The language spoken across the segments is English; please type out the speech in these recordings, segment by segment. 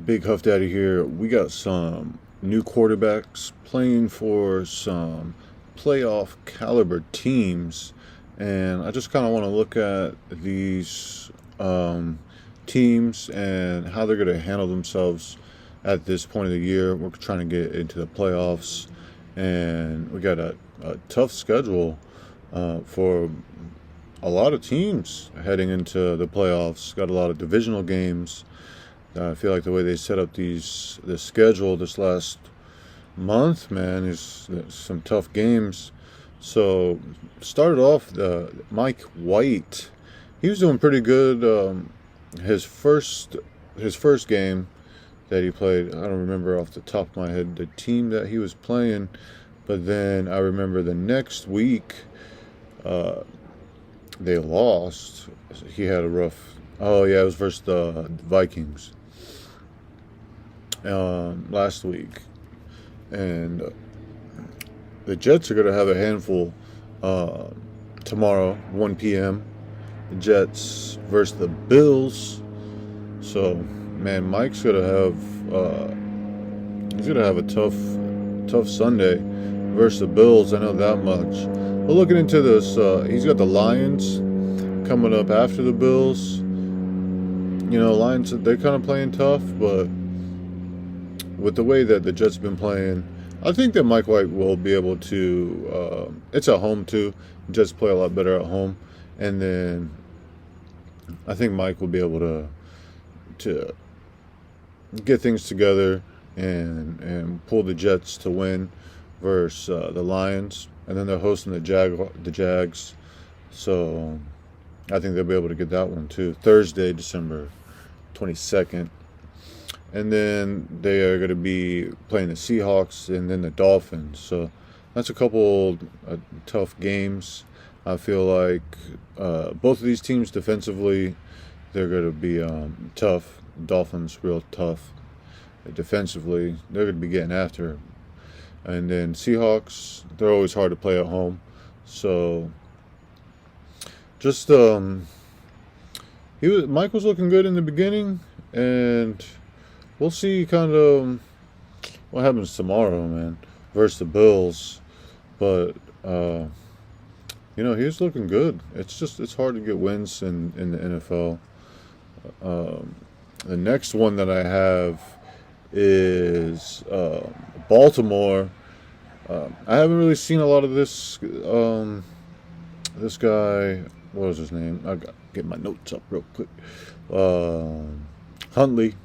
Big Huff Daddy here. We got some new quarterbacks playing for some playoff caliber teams, and I just kind of want to look at these teams and how they're going to handle themselves at this point of the year. We're trying to get into the playoffs, and we got a tough schedule for a lot of teams heading into the playoffs. Got a lot of divisional games. I feel like the way they set up this schedule this last month, man, is some tough games. So started off Mike White. He was doing pretty good. His first game that he played, I don't remember off the top of my head the team that he was playing, but then I remember the next week they lost. He had a rough. Oh yeah, it was versus the Vikings last week, and the Jets are going to have a handful tomorrow, 1 p.m. The Jets versus the Bills. So, man, Mike's going to have a tough Sunday versus the Bills. I know that much. But looking into this, he's got the Lions coming up after the Bills. You know, Lions, they're kind of playing tough, but with the way that the Jets have been playing, I think that Mike White will be able to. It's at home too. The Jets play a lot better at home, and then I think Mike will be able to get things together and pull the Jets to win versus the Lions, and then they're hosting the Jags. So I think they'll be able to get that one too. Thursday, December 22nd. And then they are going to be playing the Seahawks and then the Dolphins. So that's a couple tough games. I feel like both of these teams defensively, they're going to be tough. Dolphins real tough. Defensively, they're going to be getting after. And then Seahawks, they're always hard to play at home. So just Mike was looking good in the beginning, and we'll see kind of what happens tomorrow, man, versus the Bills. But he's looking good. It's hard to get wins in the NFL. The next one that I have is Baltimore. I haven't really seen a lot of this guy. What was his name? I got get my notes up real quick. Huntley.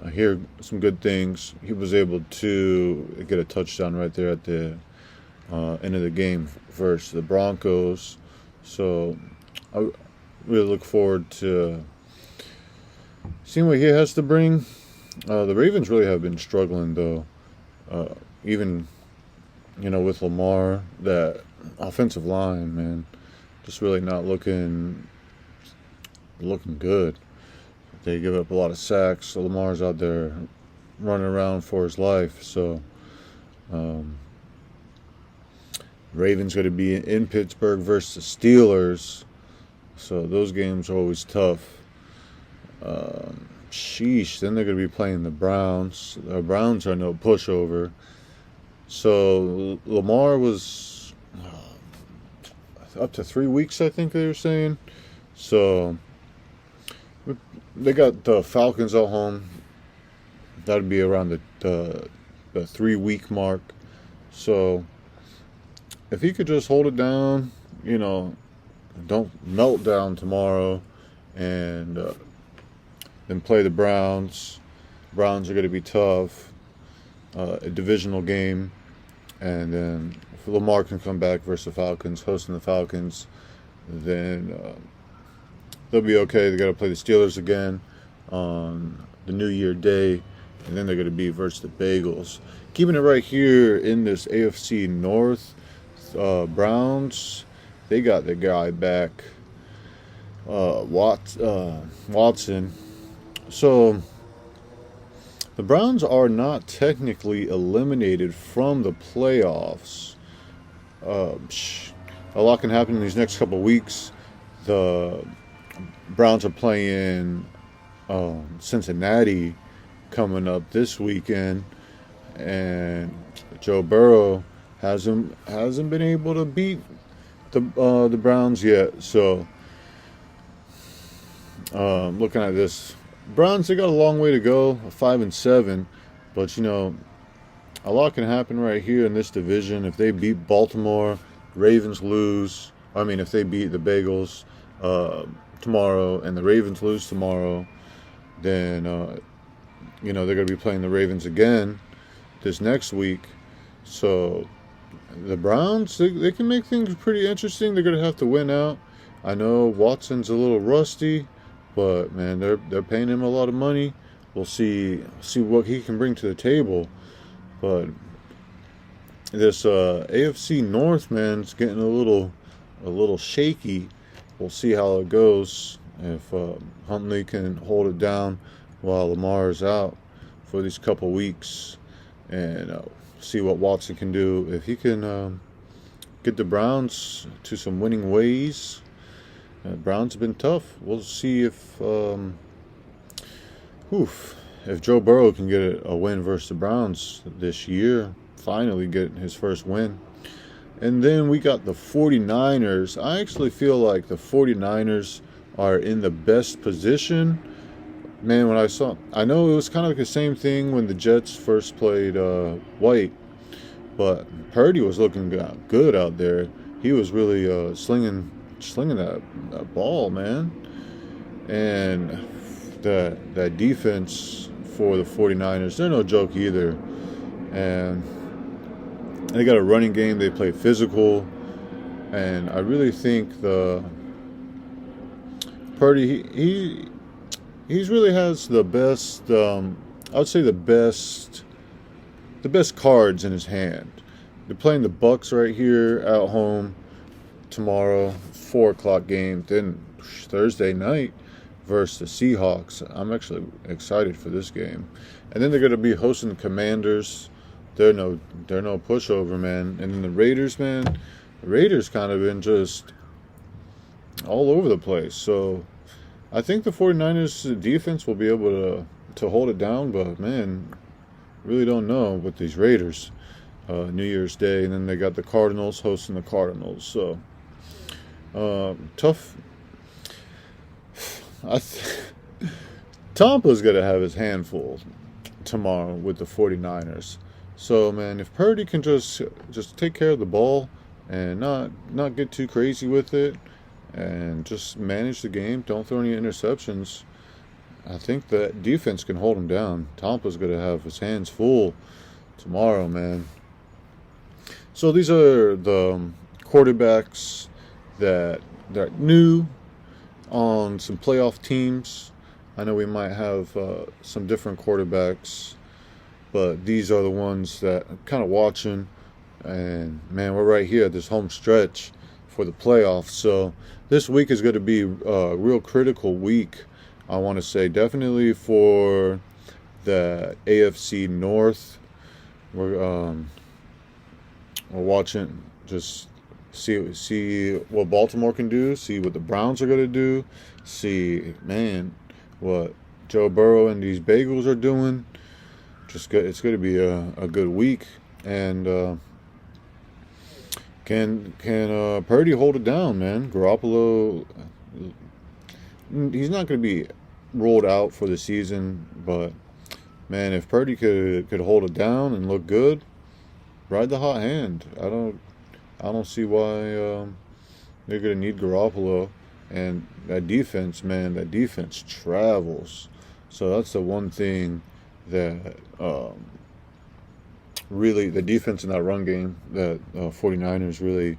I hear some good things. He was able to get a touchdown right there at the end of the game versus the Broncos. So I really look forward to seeing what he has to bring. The Ravens really have been struggling, though. Even, with Lamar, that offensive line, man, just really not looking good. They give up a lot of sacks. So Lamar's out there running around for his life. So Ravens going to be in Pittsburgh versus the Steelers. So those games are always tough. Sheesh. Then they're going to be playing the Browns. The Browns are no pushover. So Lamar was up to 3 weeks, I think they were saying. So they got the Falcons at home. That'd be around the 3 week mark. So if he could just hold it down, don't melt down tomorrow, and then play the Browns. Browns are going to be tough. A divisional game, and then if Lamar can come back versus the Falcons, hosting the Falcons, then they'll be okay. They got to play the Steelers again on the New Year Day, and then they're going to be versus the Bagels. Keeping it right here in this AFC North, Browns, they got the guy back, Watson. So the Browns are not technically eliminated from the playoffs. A lot can happen in these next couple of weeks. The Browns are playing Cincinnati coming up this weekend, and Joe Burrow hasn't been able to beat the Browns yet. So looking at this, Browns, they got a long way to go, 5-7, but a lot can happen right here in this division. If they beat Baltimore, Ravens lose. I mean, if they beat the Bengals tomorrow and the Ravens lose tomorrow, then they're going to be playing the Ravens again this next week. So the Browns, they can make things pretty interesting. They're going to have to win out. I know Watson's a little rusty, but man, they're paying him a lot of money. We'll see what he can bring to the table. But this AFC North, man, it's getting a little shaky. We'll see how it goes if Huntley can hold it down while Lamar is out for these couple weeks, and see what Watson can do. If he can get the Browns to some winning ways. Browns have been tough. We'll see if Joe Burrow can get a win versus the Browns this year, finally get his first win. And then we got the 49ers. I actually feel like the 49ers are in the best position. Man, I know it was kind of like the same thing when the Jets first played White, but Purdy was looking good out there. He was really slinging that ball, man. And that defense for the 49ers, they're no joke either. And they got a running game. They play physical. And I really think the Purdy, he really has the best, I would say the best cards in his hand. They're playing the Bucks right here at home tomorrow, 4:00 game. Then Thursday night versus the Seahawks. I'm actually excited for this game. And then they're going to be hosting the Commanders. They're no pushover, man. And then the Raiders, man. The Raiders kind of been just all over the place. So I think the 49ers defense will be able to hold it down. But, man, really don't know with these Raiders. New Year's Day. And then they got the Cardinals hosting the Cardinals. So tough. Tampa's going to have his handful tomorrow with the 49ers. So, man, if Purdy can just take care of the ball and not get too crazy with it and just manage the game, don't throw any interceptions, I think that defense can hold him down. Tampa's going to have his hands full tomorrow, man. So these are the quarterbacks that are new on some playoff teams. I know we might have some different quarterbacks, but these are the ones that I'm kind of watching. And, man, we're right here at this home stretch for the playoffs. So this week is going to be a real critical week, I want to say. Definitely for the AFC North. We're watching, just see what Baltimore can do, see what the Browns are going to do, see, man, what Joe Burrow and these Bagels are doing. It's going to be a good week. And can Purdy hold it down, man? Garoppolo, he's not going to be rolled out for the season, but, man, if Purdy could hold it down and look good, ride the hot hand. I don't see why they're going to need Garoppolo. And that defense, man, that defense travels. So that's the one thing that really, the defense in that run game that 49ers really,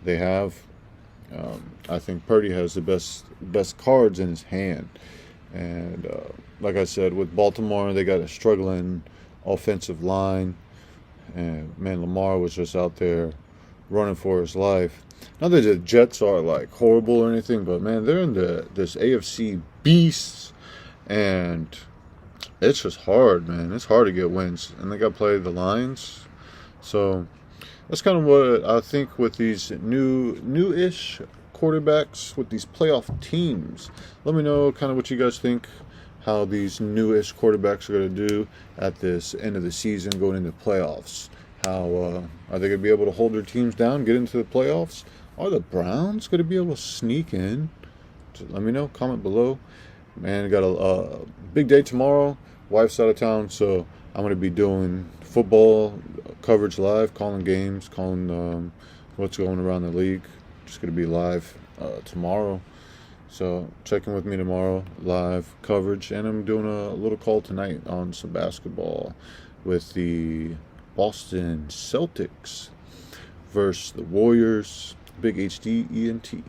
they have. I think Purdy has the best cards in his hand. And like I said, with Baltimore, they got a struggling offensive line. And, man, Lamar was just out there running for his life. Not that the Jets are, like, horrible or anything, but, man, they're in this AFC beast, and it's just hard, man. It's hard to get wins, and they got to play the Lions. So that's kind of what I think with these new-ish quarterbacks with these playoff teams. Let me know kind of what you guys think how these newest quarterbacks are going to do at this end of the season, going into playoffs. How are they going to be able to hold their teams down, get into the playoffs? Are the Browns going to be able to sneak in? Just let me know. Comment below. Man, got a big day tomorrow. Wife's out of town, so I'm going to be doing football coverage live, calling games, calling what's going around the league. Just going to be live tomorrow. So check in with me tomorrow, live coverage. And I'm doing a little call tonight on some basketball with the Boston Celtics versus the Warriors. Big HD ENT.